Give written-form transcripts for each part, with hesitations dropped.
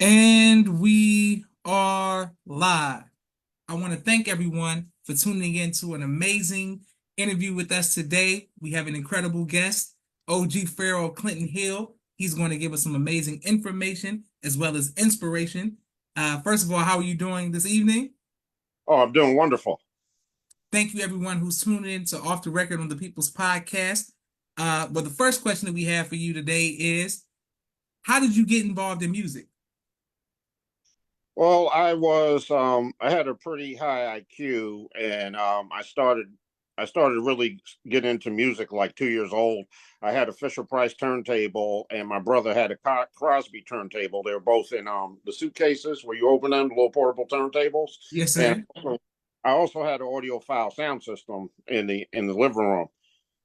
And we are live. I want to thank everyone for tuning in to an amazing interview with us today. We have an incredible guest, OG Pharoah of Clinton Hill. He's going to give us some amazing information as well as inspiration. First of all, how are you doing this evening? Oh, I'm doing wonderful. Thank you, everyone who's tuning in to Off the Record on the People's Podcast. But the first question that we have for you today is, how did you get involved in music? Well, I had a pretty high IQ, and I started really getting into music like 2 years old. I had a Fisher Price turntable, and my brother had a Crosby turntable. They were both in the suitcases where you open them, the little portable turntables. Yes, And sir. I also had an audiophile sound system in the living room.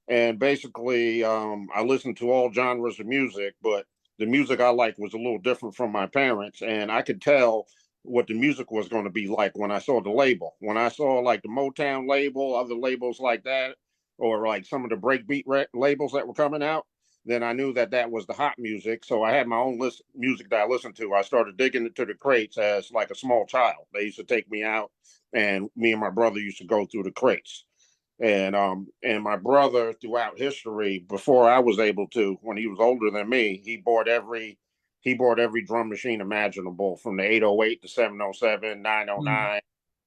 And basically, I listened to all genres of music, but the music I liked was a little different from my parents, and I could tell what the music was going to be like when I saw the label. When I saw like the Motown label, other labels like that, or like some of the labels that were coming out, then I knew that that was the hot music. So I had my own music that I listened to. I started digging into the crates as like a small child. They used to take me out, and me and my brother used to go through the crates. And my brother throughout history, before I was able to, when he was older than me, he bought every drum machine imaginable, from the 808 to 707, 909.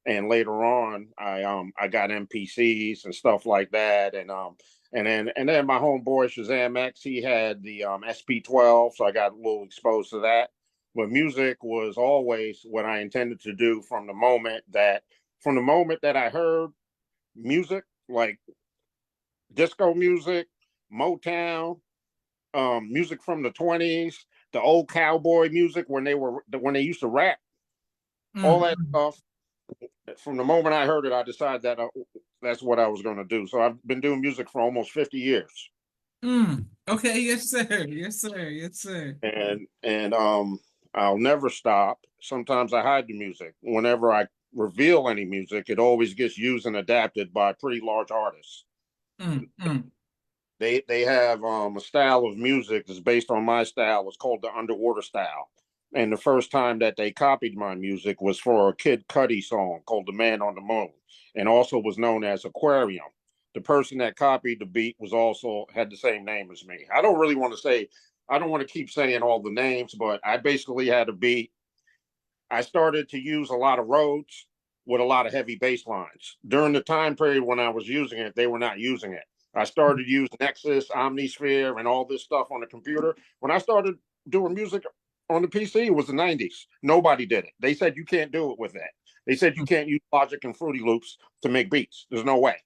And later on, I got MPCs and stuff like that. And then my homeboy Shazam X, he had the SP12, so I got a little exposed to that. But music was always what I intended to do from the moment that I heard music, like disco music, Motown, music from the 20s, the old cowboy music when they used to rap, all that Mm-hmm. stuff. From the moment I heard it, I decided that that's what I was going to do. So I've been doing music for almost 50 years, Okay, yes, sir. Yes, sir. Yes, sir. and I'll never stop. Sometimes I hide the music. Whenever I reveal any music, it always gets used and adapted by pretty large artists. Mm. They have a style of music that's based on my style. It's called the underwater style. And the first time that they copied my music was for a Kid Cudi song called "The Man on the Moon," and also was known as Aquarium. The person that copied the beat was also had the same name as me. I don't want to keep saying all the names, but I basically had a beat. I started to use a lot of Rhodes with a lot of heavy bass lines. During the time period when I was using it, they were not using it. I started using Nexus, Omnisphere, and all this stuff on the computer. When I started doing music on the PC, it was the 90s. Nobody did it. They said you can't do it with that. They said you can't use Logic and Fruity Loops to make beats. There's no way,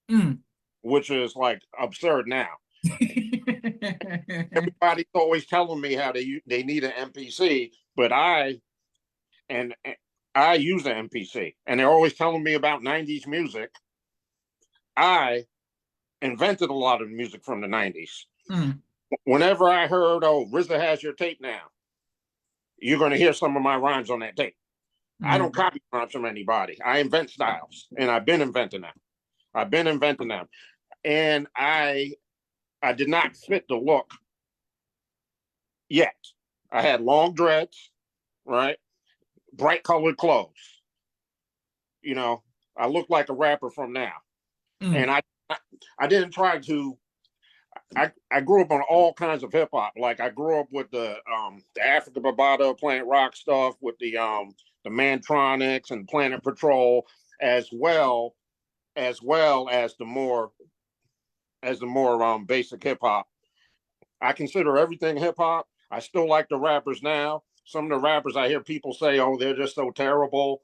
Mm. which is like absurd now. Mm. Everybody's always telling me how they need an MPC, but and I use an MPC, and they're always telling me about 90s music. I invented a lot of music from the 90s. Mm. Whenever I heard, oh, RZA has your tape now, you're going to hear some of my rhymes on that tape. I don't Mm. copy rhymes from anybody. I invent styles, and I've been inventing them. I've been inventing them, and I did not fit the look yet. I had long dreads, right? Bright colored clothes. You know, I looked like a rapper from now, Mm. and I didn't try to. I grew up on all kinds of hip hop. Like I grew up with the Africa Bambaataa Planet Rock stuff, with the Mantronics and Planet Patrol, as well as the more basic hip hop. I consider everything hip hop. I still like the rappers now. Some of the rappers I hear people say, "Oh, they're just so terrible."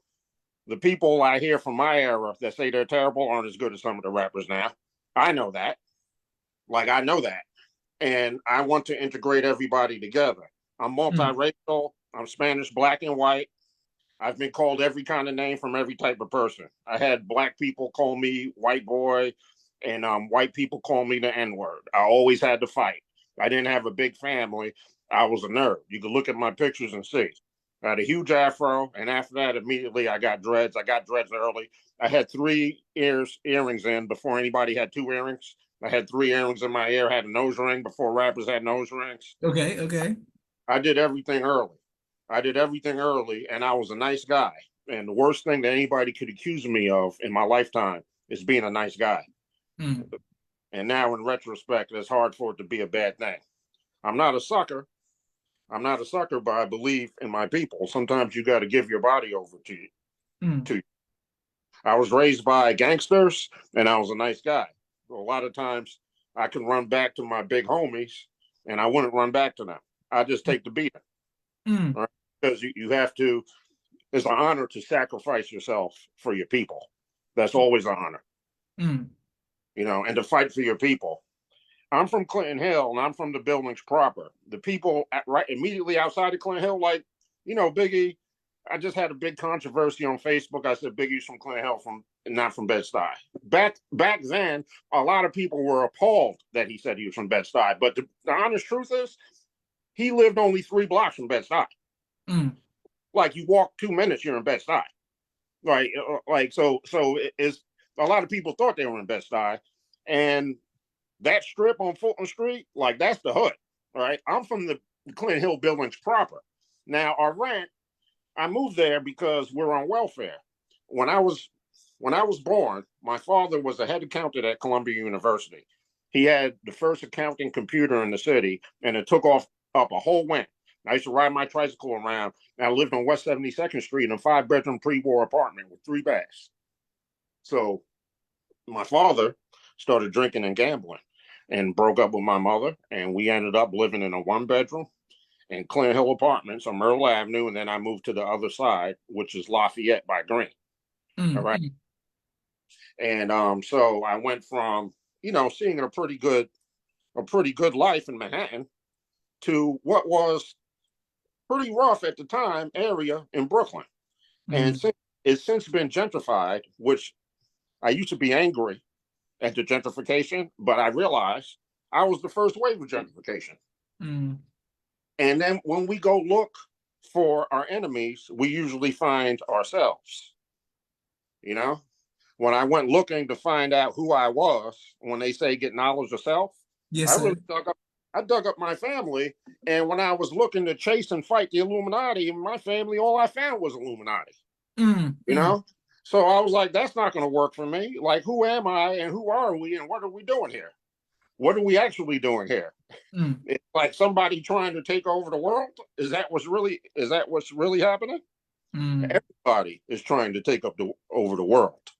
The people I hear from my era that say they're terrible aren't as good as some of the rappers now. I know that. Like I know that. And I want to integrate everybody together. I'm Mm. multiracial. I'm Spanish, black, and white. I've been called every kind of name from every type of person. I had black people call me white boy, and white people call me the N word. I always had to fight. I didn't have a big family. I was a nerd. You can look at my pictures and see. I had a huge afro, and after that, immediately I got dreads. I got dreads early. I had earrings in before anybody had two earrings. I had three earrings in my ear. I had a nose ring before rappers had nose rings. Okay, okay. I did everything early. I did everything early, and I was a nice guy. And the worst thing that anybody could accuse me of in my lifetime is being a nice guy. Mm. And now, in retrospect, it's hard for it to be a bad thing. I'm not a sucker. I'm not a sucker, but I believe in my people. Sometimes you got to give your body over to you. Mm. To you. I was raised by gangsters, and I was a nice guy. So a lot of times, I can run back to my big homies, and I wouldn't run back to them. I just take the beating, Mm. right? Because you have to. It's an honor to sacrifice yourself for your people. That's always an honor, Mm. and to fight for your people. I'm from Clinton Hill, and I'm from the buildings proper. The people right immediately outside of Clinton Hill, like, Biggie. I just had a big controversy on Facebook. I said Biggie's from Clinton Hill, from not from Bed-Stuy. Back then, a lot of people were appalled that he said he was from Bed-Stuy. But the honest truth is, he lived only 3 blocks from Bed-Stuy. Mm. Like, you walk 2 minutes, you're in Bed-Stuy. So it's a lot of people thought they were in Bed-Stuy, and that strip on Fulton Street, like, that's the hood. Right, I'm from the Clinton Hill buildings proper. Now, our rent, I moved there because we're on welfare. When I was born, my father was a head accountant at Columbia University. He had the first accounting computer in the city, and it took off up a whole wing. I used to ride my tricycle around, and I lived on West 72nd Street in a 5-bedroom pre-war apartment with 3 baths. So my father started drinking and gambling and broke up with my mother, and we ended up living in a 1-bedroom in Clinton Hill Apartments on Myrtle Avenue, and then I moved to the other side, which is Lafayette by Green. Mm. All right. Mm. And so I went from, seeing a pretty good life in Manhattan to what was pretty rough at the time area in Brooklyn. And Mm. it's since been gentrified, which I used to be angry at the gentrification, but I realized I was the first wave of gentrification. Mm. And then when we go look for our enemies, we usually find ourselves. You know, when I went looking to find out who I was, when they say get knowledge of self, I Yes, sir. really dug up my family. And when I was looking to chase and fight the Illuminati in my family, all I found was Illuminati. Mm. You Mm. know? So I was like, that's not going to work for me. Like, who am I and who are we and what are we doing here? What are we actually doing here? Mm. It's like somebody trying to take over the world. Is that what's really happening? Mm. Everybody is trying to take over the world.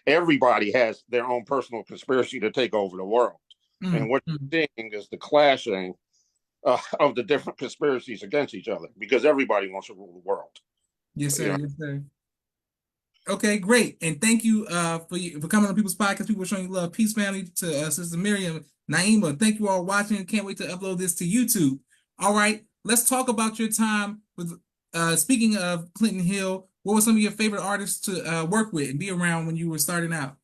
Everybody has their own personal conspiracy to take over the world. And Mm. what Mm. you're seeing is the clashing of the different conspiracies against each other, because everybody wants to rule the world. Yes, You sir. know? Yes, sir. Okay, great. And thank you for coming on People's Podcast. People showing you love. Peace, family, to Sister Miriam, Naima. Thank you all watching. Can't wait to upload this to YouTube. All right, let's talk about your time with, speaking of Clinton Hill, what were some of your favorite artists to work with and be around when you were starting out?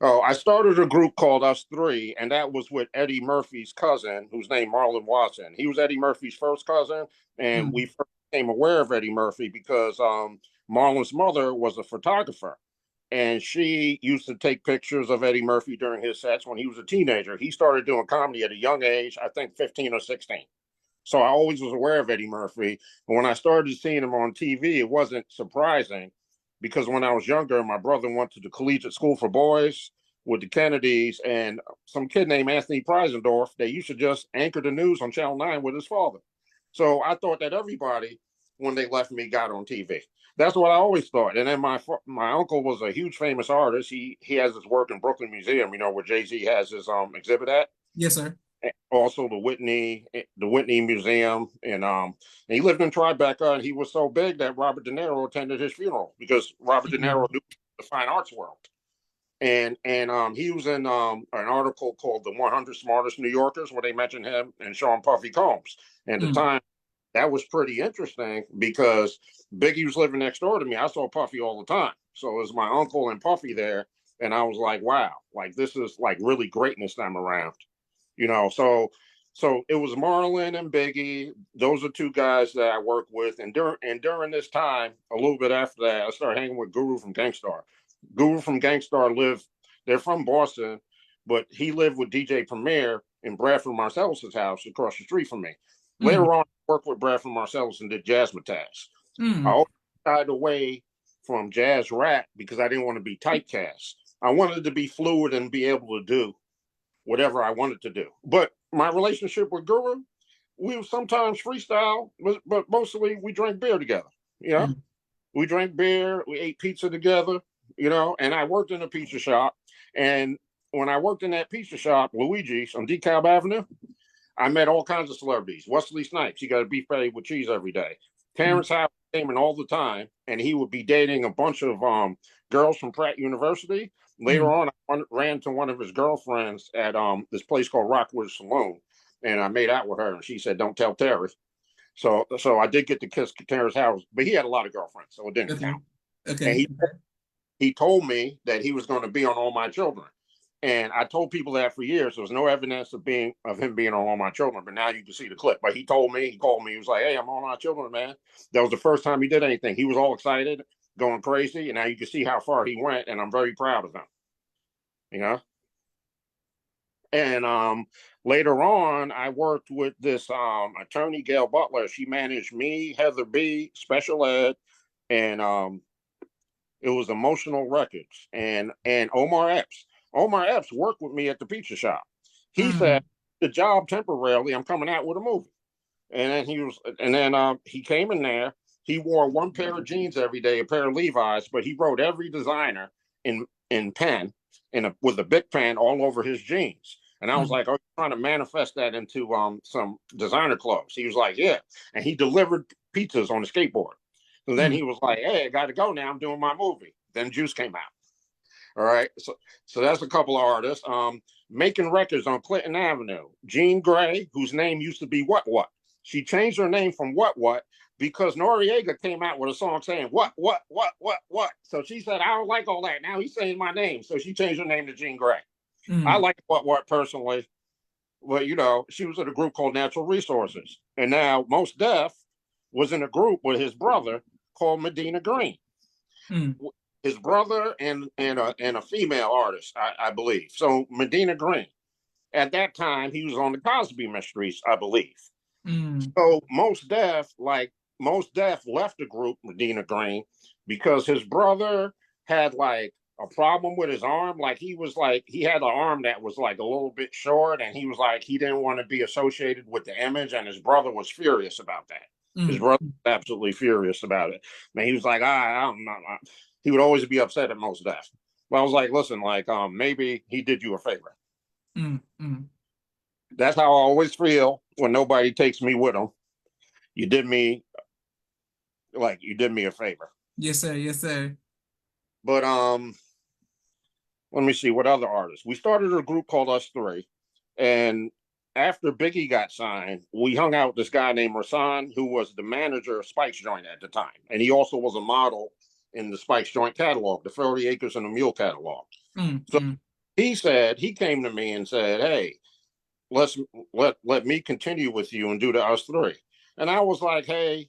Oh, I started a group called Us Three, and that was with Eddie Murphy's cousin, who's named Marlon Watson. He was Eddie Murphy's first cousin, and we Mm. first became aware of Eddie Murphy because Marlon's mother was a photographer, and she used to take pictures of Eddie Murphy during his sets when he was a teenager. He started doing comedy at a young age, I think 15 or 16. So I always was aware of Eddie Murphy. But when I started seeing him on TV, it wasn't surprising because when I was younger, my brother went to the collegiate school for boys with the Kennedys and some kid named Anthony Preisendorf. They used to just anchor the news on Channel 9 with his father. So I thought that everybody, when they left me, got on TV. That's what I always thought. And then my uncle was a huge famous artist. He has his work in Brooklyn Museum, where Jay-Z has his exhibit at. Yes, sir. Also the Whitney Museum, and he lived in Tribeca, and he was so big that Robert De Niro attended his funeral because Robert De Mm. Niro knew the fine arts world. And he was in an article called "The 100 Smartest New Yorkers," where they mentioned him and Sean Puffy Combs. And at the Mm. time, that was pretty interesting because Biggie was living next door to me. I saw Puffy all the time, so it was my uncle and Puffy there, and I was like, wow, like this is like really greatness time around. So it was Marlon and Biggie. Those are 2 guys that I work with. And during this time, a little bit after that, I started hanging with Guru from Gangstar. Guru from Gangstar they're from Boston, but he lived with DJ Premier in Bradford Marcellus's house across the street from me. Mm. Later on, worked with Bradford Marcellus and did jazzmatazz. I Mm. always shied away from jazz rap because I didn't want to be typecast. I wanted to be fluid and be able to do whatever I wanted to do. But my relationship with Guru, we would sometimes freestyle, but mostly we drank beer together. You know, Mm. we drank beer, we ate pizza together. And I worked in a pizza shop. And when I worked in that pizza shop, Luigi's on DeKalb Avenue, I met all kinds of celebrities. Wesley Snipes, he got a beef patty with cheese every day. Mm. Terrence Howard came in all the time, and he would be dating a bunch of girls from Pratt University. Later Mm. on, I ran to one of his girlfriends at this place called Rockwood Saloon, and I made out with her, and she said, "Don't tell Terry." So I did get to kiss Terrence Howard, but he had a lot of girlfriends, so it didn't Okay. count. And Okay. he told me that he was going to be on All My Children. And I told people that for years. There was no evidence of him being on All My Children, but now you can see the clip. But he called me, he was like, "Hey, I'm on My Children, man." That was the first time he did anything. He was all excited, going crazy, and now you can see how far he went, and I'm very proud of him. You know? And later on, I worked with this attorney, Gail Butler. She managed me, Heather B, special ed, and it was Emotional Records and Omar Epps. Omar Epps worked with me at the pizza shop. He said Mm. the job temporarily. I'm coming out with a movie, and then he came in there. He wore one pair of jeans every day, a pair of Levi's, but he wrote every designer in pen with a big pen all over his jeans. And I was Mm. like, "Oh, you're trying to manifest that into some designer clothes?" He was like, "Yeah," and he delivered pizzas on a skateboard. And then Mm. he was like, "Hey, I got to go now. I'm doing my movie." Then Juice came out. All right. So that's a couple of artists. Making records on Clinton Avenue. Jean Grey, whose name used to be What. She changed her name from What because Noriega came out with a song saying what. So she said, "I don't like all that. Now he's saying my name." So she changed her name to Jean Grey. I Mm. like What personally. Well, she was in a group called Natural Resources. And now Most Def was in a group with his brother called Medina Green. Mm. His brother and a female artist, I believe. So Medina Green. At that time, he was on the Cosby Mysteries, I believe. Mm. So Most Def left the group, Medina Green, because his brother had like a problem with his arm. Like he had an arm that was like a little bit short, and he was like he didn't want to be associated with the image, and his brother was furious about that. His Mm. brother was absolutely furious about it. And he was like, I'm not. He would always be upset at Most Def. Well, I was like, listen, like maybe he did you a favor. Mm. Mm. That's how I always feel when nobody takes me with them. You did me a favor. Yes, sir. Yes, sir. But let me see what other artists. We started a group called Us Three, and after Biggie got signed, we hung out with this guy named Rasan, who was the manager of Spike's Joint at the time, and he also was a model in the Spike's Joint catalog, the 30 Acres and a Mule catalog. Mm. So Mm. he came to me and said, "Hey, let's let me continue with you and do the Us Three." And I was like, "Hey,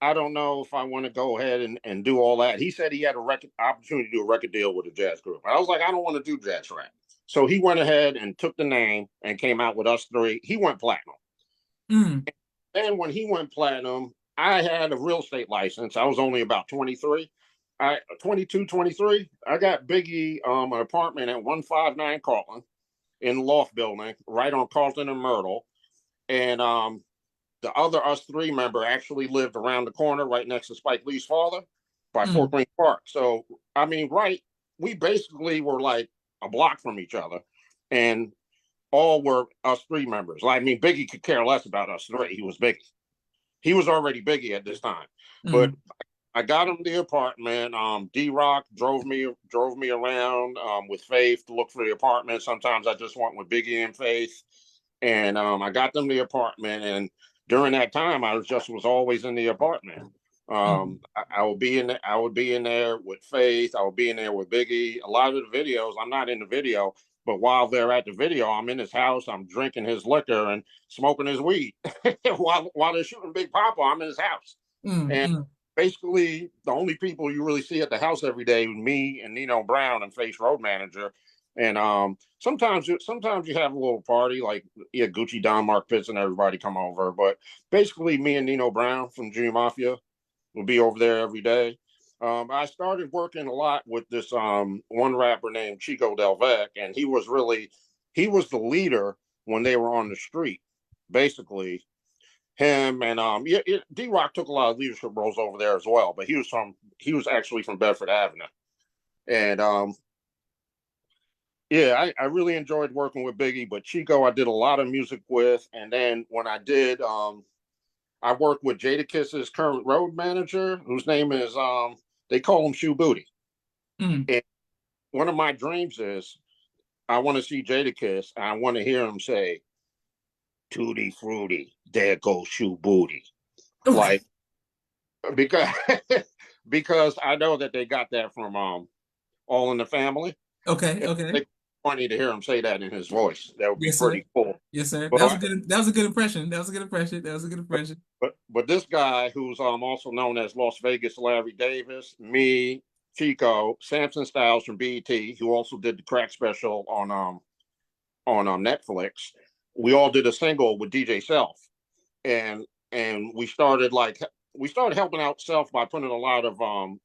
I don't know if I want to go ahead and do all that." He said he had a record opportunity to do a record deal with a jazz group. I was like, "I don't want to do jazz rap." So he went ahead and took the name and came out with Us Three. He went platinum. Mm. And when he went platinum, I had a real estate license. I was only about 23. 22, 23. I got Biggie an apartment at 159 Carlton in the Loft Building, right on Carlton and Myrtle. And the other Us Three member actually lived around the corner right next to Spike Lee's father by Fort Mm. Greene Park. So, I mean, we basically were like a block from each other and all were Us Three members. Like, I mean, Biggie could care less about Us Three. He was Biggie. He was already Biggie at this time. But Mm. I got him the apartment. D-Rock drove me around with Faith to look for the apartment. Sometimes I just went with Biggie and Faith. And I got them the apartment, and during that time, was always in the apartment. Mm. I would be in there with Faith. I would be in there with Biggie. A lot of the videos, I'm not in the video, but while they're at the video, I'm in his house. I'm drinking his liquor and smoking his weed while they're shooting Big Papa. I'm in his house, Mm. and Mm. basically the only people you really see at the house every day, me and Nino Brown and Face Road Manager. And sometimes you have a little party, like yeah, Gucci, Don, Mark Pitts, and everybody come over. But basically, me and Nino Brown from Junior Mafia will be over there every day. I started working a lot with this one rapper named Chico Delvec, and he was the leader when they were on the street. Basically, him and yeah, D Rock took a lot of leadership roles over there as well, but he was actually from Bedford Avenue, and yeah, I really enjoyed working with Biggie, but Chico I did a lot of music with, and then when I did, I worked with Jadakiss's current road manager, whose name is they call him Shoe Booty. Mm. And one of my dreams is I want to see Jadakiss, and I want to hear him say, "Tutti frutti, there goes Shoe Booty," like because because I know that they got that from All in the Family. Okay, It's okay. like funny to hear him say that in his voice. That would be Yes, sir. pretty cool. Yes, sir. That was a But good. That was a good impression. That was a good impression. That was a good impression. but this guy who's also known as Las Vegas Larry Davis, me, Chico, Samson Styles from BET, who also did the crack special on Netflix. We all did a single with DJ Self, and we started helping out Self by putting a lot of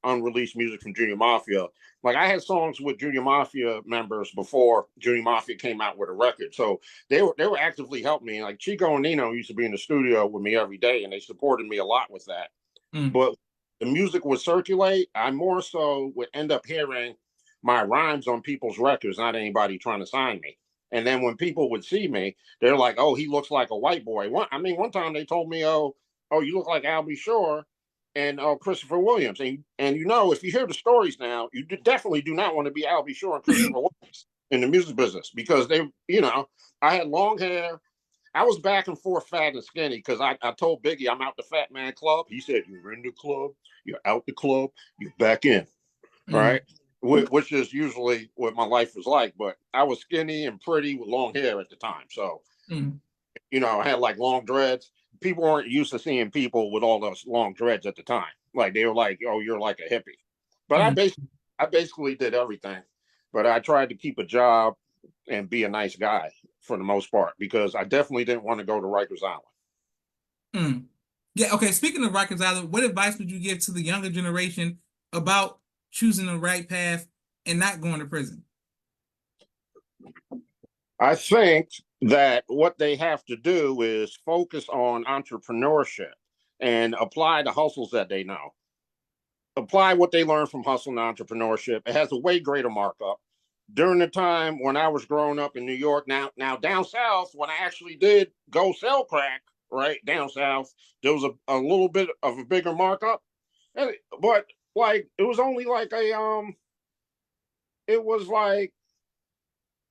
unreleased music from Junior Mafia. Like I had songs with Junior Mafia members before Junior Mafia came out with a record, so they were actively helping me. Like Chico and Nino used to be in the studio with me every day, and they supported me a lot with that. Mm. But the music would circulate. I more so would end up hearing my rhymes on people's records, not anybody trying to sign me. And then when people would see me, they're like, "Oh, he looks like a white boy." One time they told me, "Oh, you look like Albie Shore and Christopher Williams." And if you hear the stories now, you definitely do not want to be Albie Shore and Christopher Williams in the music business because I had long hair. I was back and forth fat and skinny because I told Biggie I'm out the Fat Man Club. He said, "You're in the club, you're out the club, you're back in." Mm. Right? Which is usually what my life was like. But I was skinny and pretty with long hair at the time. So, Mm. I had like long dreads. People weren't used to seeing people with all those long dreads at the time. Like they were like, "Oh, you're like a hippie." But Mm. I basically did everything. But I tried to keep a job and be a nice guy for the most part because I definitely didn't want to go to Rikers Island. Mm. Yeah. Okay. Speaking of Rikers Island, what advice would you give to the younger generation about choosing the right path and not going to prison? I think that what they have to do is focus on entrepreneurship and apply the hustles that they know. Apply what they learn from hustle and entrepreneurship. It has a way greater markup. During the time when I was growing up in New York, now down south, when I actually did go sell crack, right down south, there was a little bit of a bigger markup, but like it was only like it was like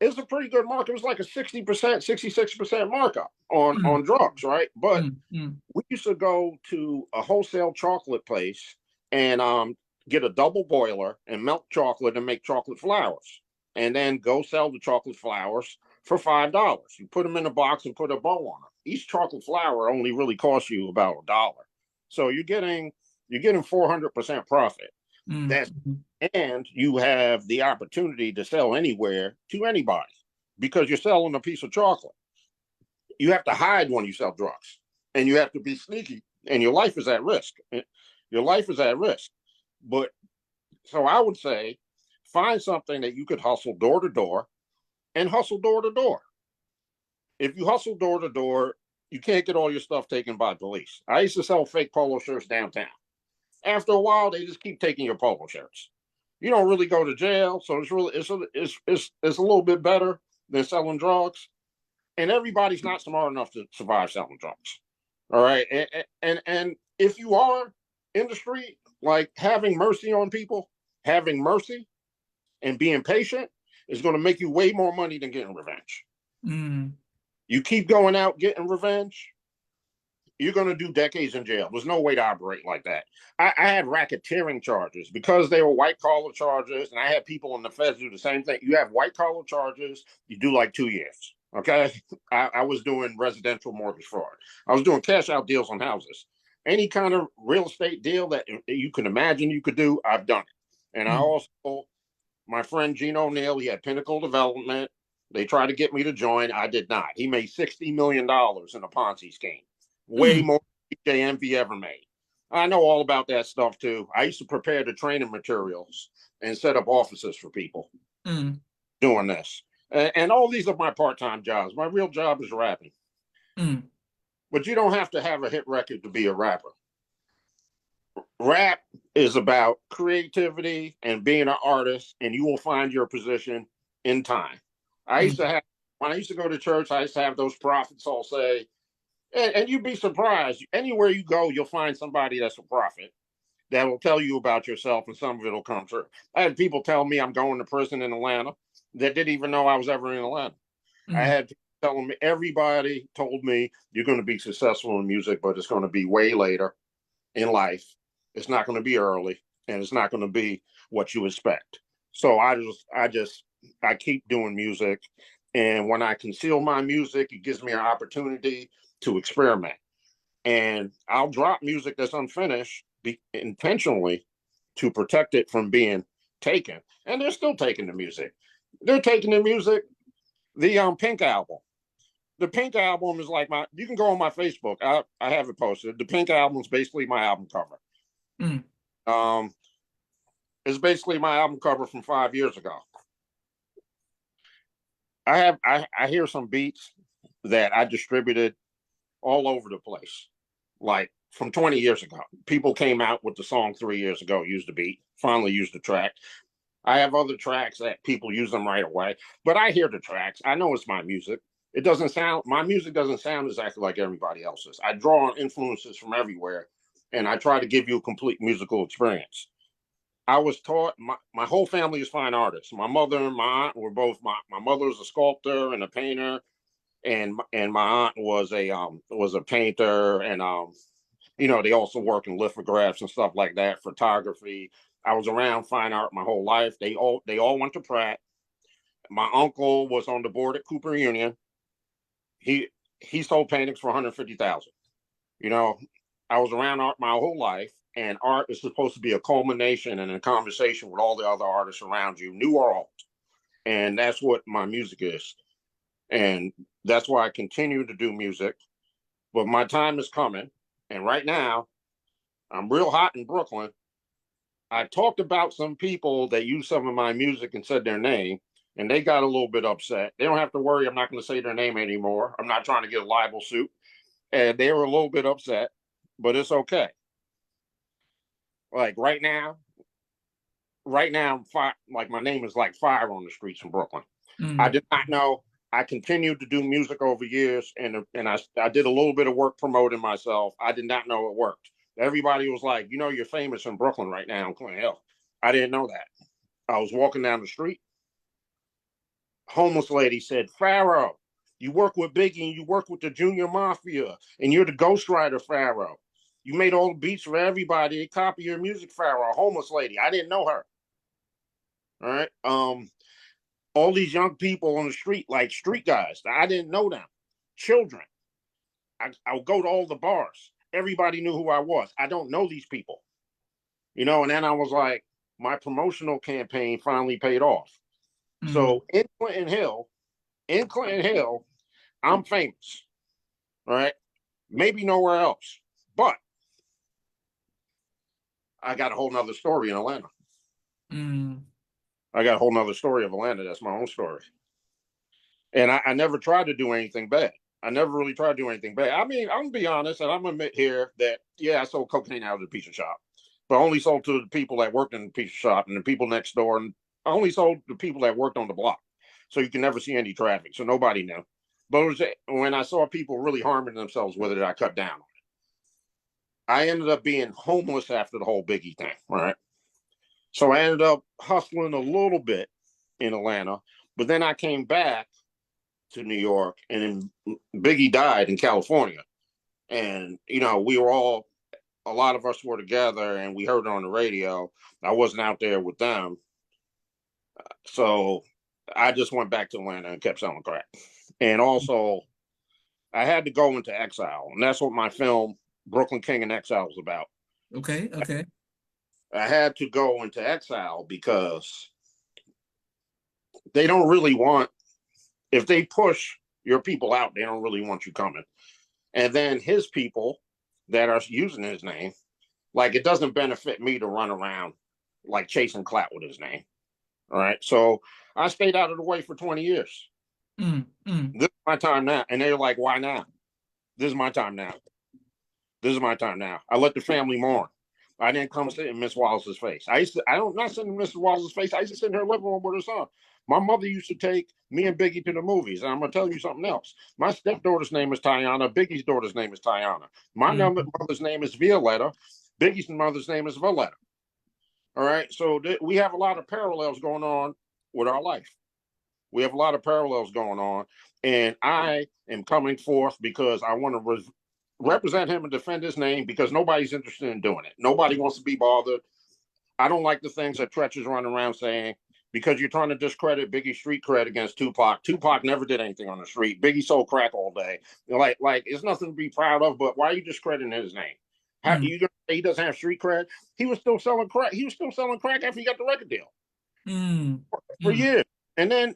it's a pretty good markup. It was like a 60%, 66% markup Mm. on drugs, right? But Mm. Mm. we used to go to a wholesale chocolate place and get a double boiler and melt chocolate and make chocolate flowers, and then go sell the chocolate flowers for $5. You put them in a box and put a bow on them. Each chocolate flower only really costs you about $1, so you're getting 400% profit. Mm. That's Mm. and you have the opportunity to sell anywhere to anybody because you're selling a piece of chocolate. You have to hide when you sell drugs, and you have to be sneaky, and your life is at risk. Your life is at risk. But so I would say find something that you could hustle door to door and hustle door to door. If you hustle door to door, you can't get all your stuff taken by police. I used to sell fake polo shirts downtown. After a while, they just keep taking your polo shirts. You don't really go to jail, so it's a little bit better than selling drugs. And everybody's not smart enough to survive selling drugs. All right, and if you are in the street, like having mercy on people, having mercy and being patient is going to make you way more money than getting revenge. Mm. You keep going out getting revenge, you're going to do decades in jail. There's no way to operate like that. I had racketeering charges because they were white collar charges, and I had people in the feds do the same thing. You have white collar charges, you do like 2 years. Okay. I was doing residential mortgage fraud. I was doing cash out deals on houses. Any kind of real estate deal that you can imagine you could do, I've done it. And I Mm. also My friend Gene O'Neill, he had Pinnacle Development. They tried to get me to join. I did not. He made $60 million in a Ponzi scheme, way Mm, more than DJ Envy ever made. I know all about that stuff too. I used to prepare the training materials and set up offices for people mm, doing this. And all these are my part-time jobs. My real job is rapping. mm, But you don't have to have a hit record to be a rapper. Rap is about creativity and being an artist, and you will find your position in time. I used mm, to have, when I used to go to church, I used to have those prophets all say, and you'd be surprised. Anywhere you go, you'll find somebody that's a prophet that will tell you about yourself, and some of it will come true. I had people tell me I'm going to prison in Atlanta that didn't even know I was ever in Atlanta. I mm, had people telling me, everybody told me you're going to be successful in music, but it's going to be way later in life. It's not going to be early, and it's not going to be what you expect. So I keep doing music, and when I conceal my music, it gives me an opportunity to experiment. And I'll drop music that's unfinished intentionally to protect it from being taken. And they're still taking the music. They're taking the music. The Pink album. The Pink album is like my. You can go on my Facebook. I have it posted. The Pink album is basically my album cover. mm, Um, it's basically my album cover from 5 years ago. I hear some beats that I distributed all over the place, like from 20 years ago. People came out with the song 3 years ago, used the beat, finally used the track. I have other tracks that people use them right away, but I hear the tracks. I know it's my music. It doesn't sound, my music doesn't sound exactly like everybody else's. I draw on influences from everywhere, and I try to give you a complete musical experience. I was taught, my whole family is fine artists. My mother and my aunt were both, my mother's a sculptor and a painter, and my aunt was a painter, and they also work in lithographs and stuff like that, photography. I was around fine art my whole life. They all went to Pratt. My uncle was on the board at Cooper Union. He he sold paintings for 150,000. You know, I was around art my whole life, and art is supposed to be a culmination and a conversation with all the other artists around you, new or old. And that's what my music is. And that's why I continue to do music. But my time is coming. And right now, I'm real hot in Brooklyn. I talked about some people that used some of my music and said their name, and they got a little bit upset. They don't have to worry. I'm not going to say their name anymore. I'm not trying to get a libel suit. And they were a little bit upset, but it's okay. Like right now, like my name is like fire on the streets in Brooklyn. I mm, did not know. I continued to do music over years, and I did a little bit of work promoting myself. I did not know it worked. Everybody was like, you're famous in Brooklyn right now in Clinton Hill. I didn't know that. I was walking down the street. Homeless lady said, Pharoah, you work with Biggie and you work with the Junior Mafia, and you're the ghostwriter, Pharoah. You made all the beats for everybody. They copy your music, Pharoah. Homeless lady. I didn't know her. All right. All these young people on the street, like street guys, I didn't know them. Children. I would go to all the bars. Everybody knew who I was. I don't know these people. And then I was like, my promotional campaign finally paid off. mm, So in Clinton Hill, I'm famous, right? Maybe nowhere else. But I got a whole nother story in Atlanta. mm, I got a whole nother story of Atlanta. That's my own story. And I never tried to do anything bad. I never really tried to do anything bad. I mean, I'm gonna be honest, and I'm gonna admit here that I sold cocaine out of the pizza shop, but I only sold to the people that worked in the pizza shop and the people next door, and I only sold to people that worked on the block, so you can never see any traffic, so nobody knew. But when I saw people really harming themselves with it, I cut down on it. I ended up being homeless after the whole Biggie thing, right? So I ended up hustling a little bit in Atlanta, but then I came back to New York, and then Biggie died in California. And, we were a lot of us were together, and we heard it on the radio. I wasn't out there with them. So I just went back to Atlanta and kept selling crack. And also, I had to go into exile. And that's what my film, Brooklyn King in Exile, was about. okay, okay. I had to go into exile because they don't really want, if they push your people out, they don't really want you coming. And then his people that are using his name, like it doesn't benefit me to run around like chasing clout with his name. All right. So I stayed out of the way for 20 years. This is my time now. And they're like, why now? This is my time now. This is my time now. I let the family mourn. I didn't come sit in Miss Wallace's face. I don't not sit in Miss Wallace's face. I used to sit in her living room with her son. My mother used to take me and Biggie to the movies. And I'm gonna tell you something else. My stepdaughter's name is Tiana. Biggie's daughter's name is Tiana. My mother's name is Violetta. Biggie's mother's name is Valletta. All right. So we have a lot of parallels going on with our life. We have a lot of parallels going on. And I am coming forth because I want to represent him and defend his name, because nobody's interested in doing it. Nobody wants to be bothered. I don't like the things that Tretch is running around saying, because you're trying to discredit Biggie's street cred against Tupac. Tupac never did anything on the street. Biggie sold crack all day. Like it's nothing to be proud of, but why are you discrediting his name? How you gonna say he doesn't have street cred? He was still selling crack. He was still selling crack after he got the record deal for years. And then,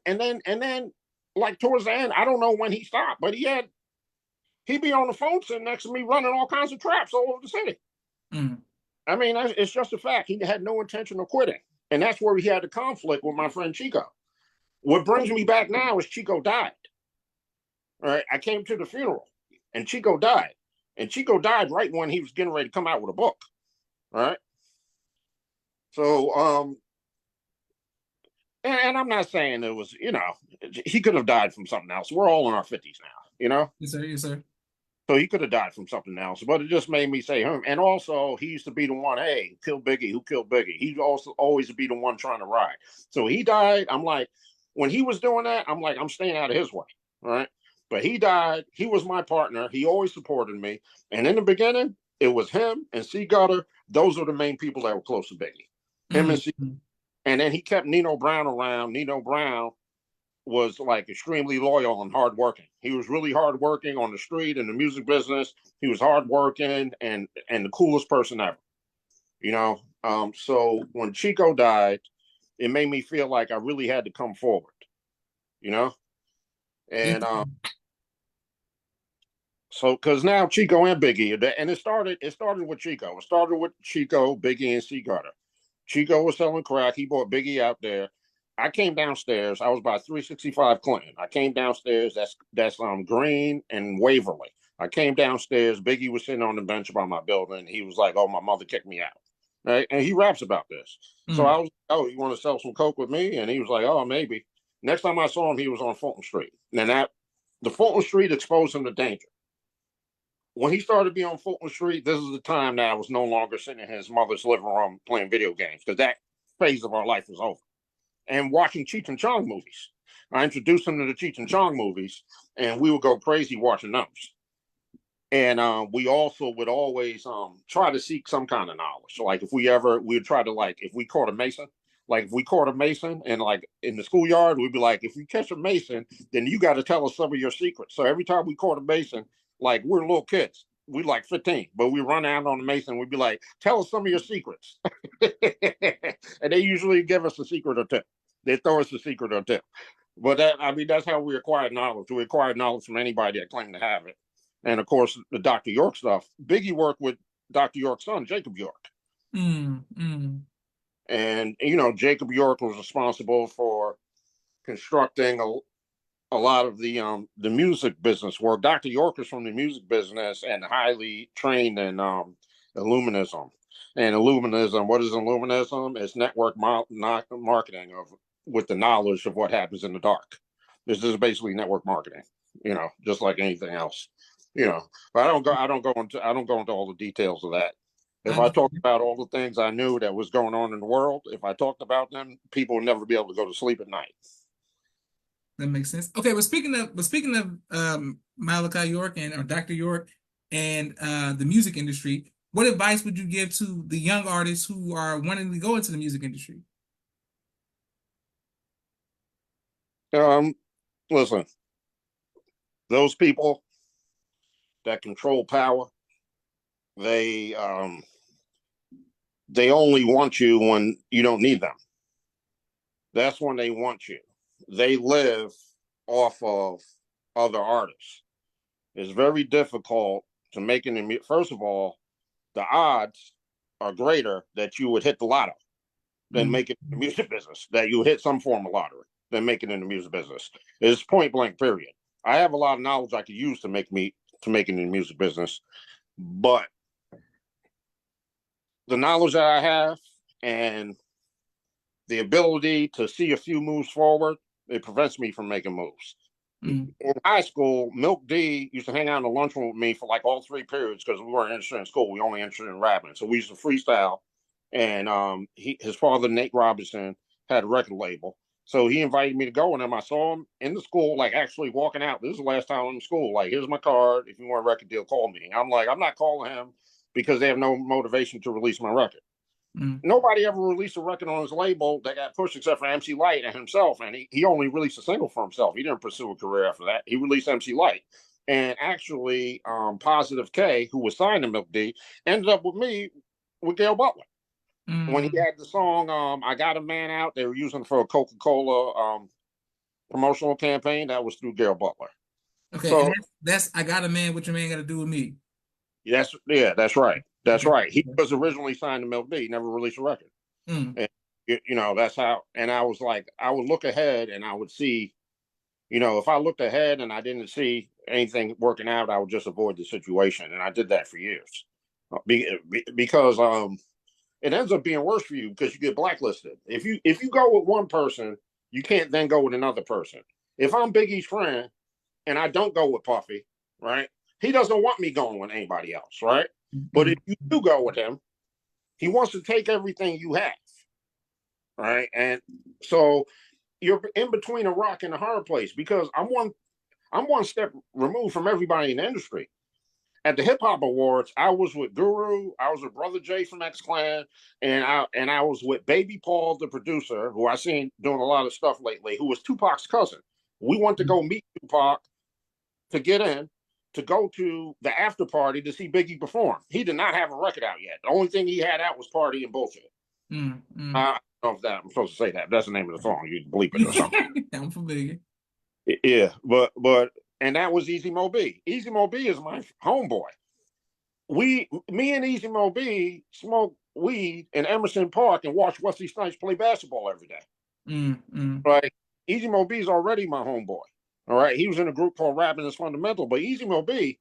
like towards the end, I don't know when he stopped, but he'd be on the phone sitting next to me running all kinds of traps all over the city. I mean, it's just a fact. He had no intention of quitting. And that's where he had the conflict with my friend Chico. What brings me back now is Chico died. All right. I came to the funeral and Chico died. And Chico died right when he was getting ready to come out with a book. All right. So, and I'm not saying it was, he could have died from something else. We're all in our 50s now, Yes, sir. Yes, sir. So he could have died from something else, but it just made me say him. And also, he used to be the one, hey, who killed Biggie? Who killed Biggie? He'd also always be the one trying to ride. So he died. I'm like, when he was doing that, I'm like, I'm staying out of his way, right? But he died. He was my partner. He always supported me. And in the beginning, it was him and C. Gutter. Those are the main people that were close to Biggie. Him and C. And then he kept Nino Brown around. Nino Brown was like extremely loyal and hardworking. He was really hardworking on the street in the music business. He was hardworking and the coolest person ever. So when Chico died, it made me feel like I really had to come forward. And so because now Chico and Biggie, and it started with Chico. It started with Chico, Biggie, and C. Gutter. Chico was selling crack. He brought Biggie out there. I came downstairs. I was by 365 Clinton. I came downstairs. That's Green and Waverly. I came downstairs. Biggie was sitting on the bench by my building. He was like, "Oh, my mother kicked me out." Right? And he raps about this. So I was, "Oh, you want to sell some coke with me?" And he was like, "Oh, maybe." Next time I saw him, he was on Fulton Street. And the Fulton Street exposed him to danger. When he started to be on Fulton Street, this is the time that I was no longer sitting in his mother's living room playing video games, because that phase of our life was over. And watching Cheech and Chong movies. I introduced him to the Cheech and Chong movies, and we would go crazy watching those. And we also would always try to seek some kind of knowledge. So like we'd try to, like, if we caught a Mason, and like in the schoolyard, we'd be like, if you catch a Mason, then you got to tell us some of your secrets. So every time we caught a Mason, like, we're little kids, we like 15, but we run out on the Mason, we'd be like, tell us some of your secrets. And they usually give us a secret or two. They throw us a secret or two. But that's how we acquired knowledge. We acquired knowledge from anybody that claimed to have it. And of course, the Dr. York stuff. Biggie worked with Dr. York's son, Jacob York. And, Jacob York was responsible for constructing a lot of the music business work. Dr. York is from the music business and highly trained in Illuminism. And Illuminism, what is Illuminism? It's network marketing with the knowledge of what happens in the dark. This is basically network marketing, just like anything else. But I don't go into all the details of that. If I talked about all the things I knew that was going on in the world, if I talked about them, people would never be able to go to sleep at night. That makes sense. Okay, but speaking of Malachi York or Dr. York and the music industry, what advice would you give to the young artists who are wanting to go into the music industry? Listen, those people that control power, they only want you when you don't need them. That's when they want you. they live off of other artists. It's very difficult to make an music. First of all, the odds are greater that you would hit the lotto than make it in the music business, that you hit some form of lottery than make it in the music business. It's point blank, period. I have a lot of knowledge I could use to make it in the music business, but the knowledge that I have and the ability to see a few moves forward, it prevents me from making moves. In high school, Milk D used to hang out in the lunchroom with me for like all 3 periods because we weren't interested in school. We only interested in rapping. So we used to freestyle. And his father, Nate Robinson, had a record label. So he invited me to go, and then I saw him in the school, like actually walking out. This is the last time I'm in school. Like, here's my card. If you want a record deal, call me. I'm like, I'm not calling him because they have no motivation to release my record. Nobody ever released a record on his label that got pushed except for MC Lyte and himself. And he only released a single for himself. He didn't pursue a career after that. He released MC Lyte. And actually, Positive K, who was signed to Milk D, ended up with me with Gail Butler. When he had the song I Got a Man Out, they were using for a Coca-Cola promotional campaign. That was through Gail Butler. Okay, so that's I Got a Man, what your man got to do with me. That's right. That's right. He was originally signed to Milk D. He never released a record. And, that's how. And I was like, I would look ahead and I would see, if I looked ahead and I didn't see anything working out, I would just avoid the situation. And I did that for years because it ends up being worse for you because you get blacklisted. If you go with one person, you can't then go with another person. If I'm Biggie's friend and I don't go with Puffy, right? He doesn't want me going with anybody else, right? But if you do go with him, he wants to take everything you have, right? And so you're in between a rock and a hard place because I'm one step removed from everybody in the industry. At the Hip Hop Awards, I was with Guru, I was with Brother Jay from X Clan, and I was with Baby Paul, the producer, who I seen doing a lot of stuff lately, who was Tupac's cousin. We went to go meet Tupac to get in, to go to the after party to see Biggie perform. He did not have a record out yet. The only thing he had out was Party and Bullshit. I don't know if I'm supposed to say that. That's the name of the song. You can bleep it or something. I'm familiar. Yeah, but and that was Easy Mo B. Easy Mo B is my homeboy. Me and Easy Mo B smoke weed in Emerson Park and watch Wesley Snipes play basketball every day. Right? Easy Mo B is already my homeboy. All right, he was in a group called Rapping is Fundamental, but Easy Mo B,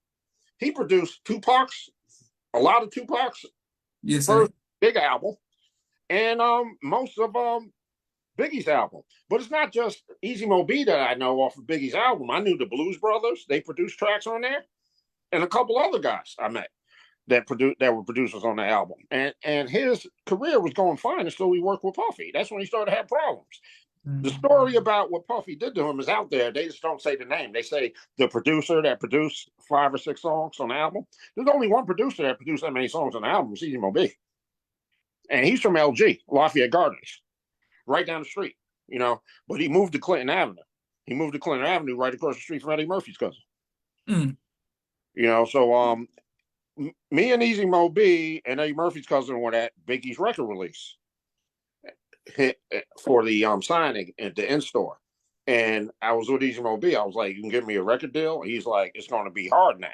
he produced a lot of Tupac's first big album, and most of Biggie's album. But it's not just Easy Mo B that I know off of Biggie's album. I knew the Blues Brothers; they produced tracks on there, and a couple other guys I met that were producers on the album. And his career was going fine until he worked with Puffy. That's when he started to have problems. The story about what Puffy did to him is out there. They just don't say the name. They say the producer that produced 5 or 6 songs on the album. There's only one producer that produced that many songs on the album, Easy Mo B. And he's from LG, Lafayette Gardens, right down the street, But he moved to Clinton Avenue. He moved to Clinton Avenue right across the street from Eddie Murphy's cousin. So me and Easy Mo B and Eddie Murphy's cousin were at Biggie's record release for the signing at the in-store. And I was with Easy Mo B. I was like, you can give me a record deal? And he's like, it's going to be hard now.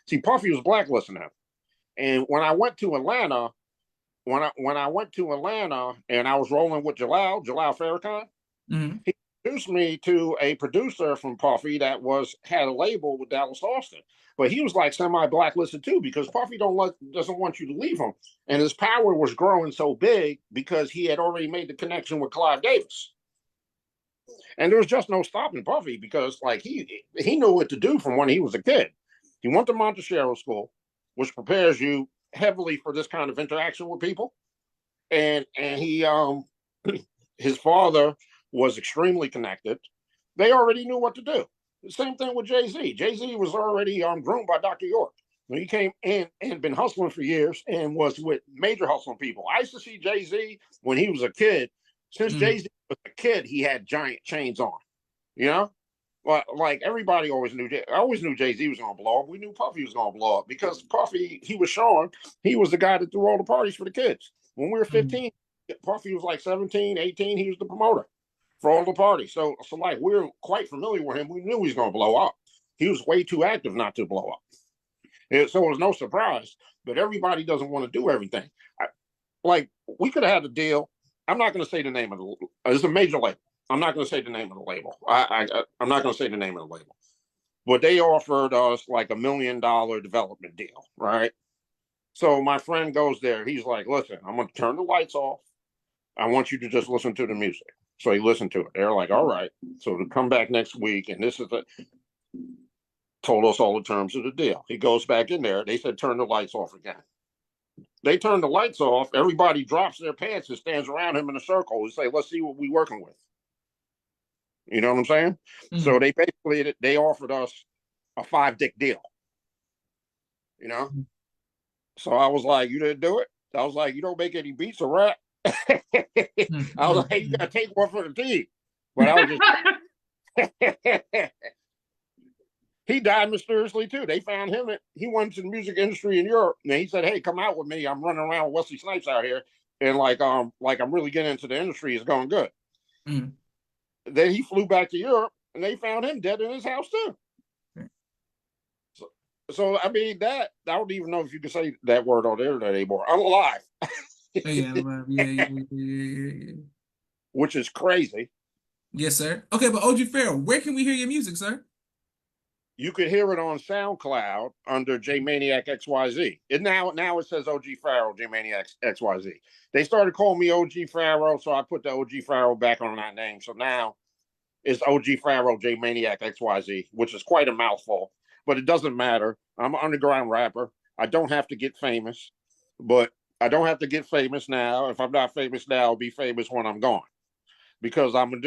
See, Puffy was blacklisting him. And when I went to Atlanta, and I was rolling with Jalal Farrakhan, he introduced me to a producer from Puffy that had a label with Dallas Austin. But he was like semi-blacklisted too because Puffy doesn't want you to leave him. And his power was growing so big because he had already made the connection with Clive Davis. And there was just no stopping Puffy because he knew what to do from when he was a kid. He went to Montecito School, which prepares you heavily for this kind of interaction with people. And he his father was extremely connected. They already knew what to do. The same thing with Jay-Z. Jay-Z was already groomed by Dr. York. When he came in and been hustling for years and was with major hustling people. I used to see Jay-Z when he was a kid. Since Jay-Z was a kid, he had giant chains on. Well, like everybody always knew. I always knew Jay-Z was going to blow up. We knew Puffy was going to blow up because Puffy, he was showing he was the guy that threw all the parties for the kids. When we were 15, Puffy was like 17, 18. He was the promoter. for all the parties. So like we're quite familiar with him. We knew he was going to blow up. He was way too active not to blow up. So it was no surprise. But everybody doesn't want to do everything. Like we could have had a deal. I'm not going to say the name of the. It's a major label. I'm not going to say the name of the label. I'm not going to say the name of the label. But they offered us like $1 million development deal, right? So my friend goes there. He's like, "Listen, I'm going to turn the lights off. I want you to just listen to the music." So he listened to it. They're like, "All right." So to come back next week, and this is the told us all the terms of the deal. He goes back in there. They said, "Turn the lights off again." They turn the lights off. Everybody drops their pants and stands around him in a circle and say, "Let's see what we're working with." You know what I'm saying? Mm. So they offered us a 5-dick deal. You know? So I was like, "You didn't do it?" I was like, "You don't make any beats or rap." I was like, "Hey, you gotta take one for the team." But I was just he died mysteriously too. They found him. He went to the music industry in Europe, and he said, "Hey, come out with me. I'm running around with Wesley Snipes out here, and like I'm really getting into the industry. It's going good." Mm. Then he flew back to Europe, and they found him dead in his house too. So I mean that I don't even know if you can say that word on the internet anymore. I'm alive. Yeah. Which is crazy. Yes, sir. Okay, but OG Pharoah, where can we hear your music, sir? You could hear it on SoundCloud under J Maniac XYZ. Now it says OG Pharoah J Maniac XYZ. They started calling me OG Pharoah, so I put the OG Pharoah back on that name. So now it's OG Pharoah J Maniac XYZ, which is quite a mouthful, but it doesn't matter. I'm an underground rapper. I don't have to get famous, but I don't have to get famous now. If I'm not famous now, I'll be famous when I'm gone. Because I'm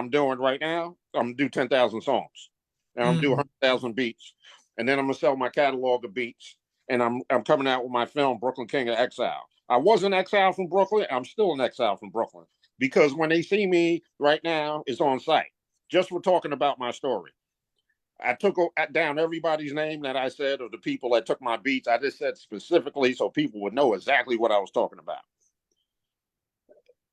doing right now, I'm gonna do 10,000 songs. And I'm gonna do 100,000 beats. And then I'm gonna sell my catalog of beats. And I'm coming out with my film, Brooklyn King of Exile. I was an exile from Brooklyn. I'm still an exile from Brooklyn. Because when they see me right now, it's on site. Just for talking about my story. I took down everybody's name that I said of the people that took my beats. I just said specifically so people would know exactly what I was talking about.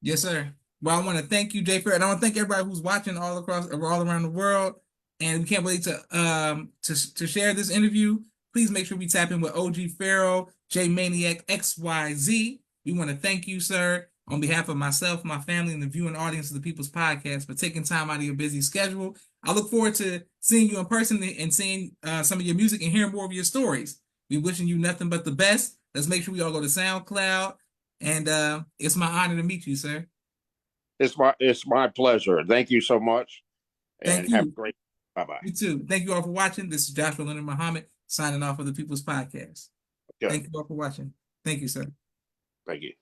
Yes, sir. Well, I want to thank you, Jay Fair, and I want to thank everybody who's watching all around the world. And we can't wait to share this interview. Please make sure we tap in with OG Pharoah, J Maniac XYZ. We want to thank you, sir, on behalf of myself, my family, and the viewing audience of the People's Podcast for taking time out of your busy schedule. I look forward to seeing you in person and seeing some of your music and hearing more of your stories. We wishing you nothing but the best. Let's make sure we all go to SoundCloud. And it's my honor to meet you, sir. It's my pleasure. Thank you so much. Thank And have a you. great bye-bye. You too. Thank you all for watching. This is Joshua Leonard Muhammad signing off of the People's Podcast. Good. Thank you all for watching. Thank you, sir. Thank you.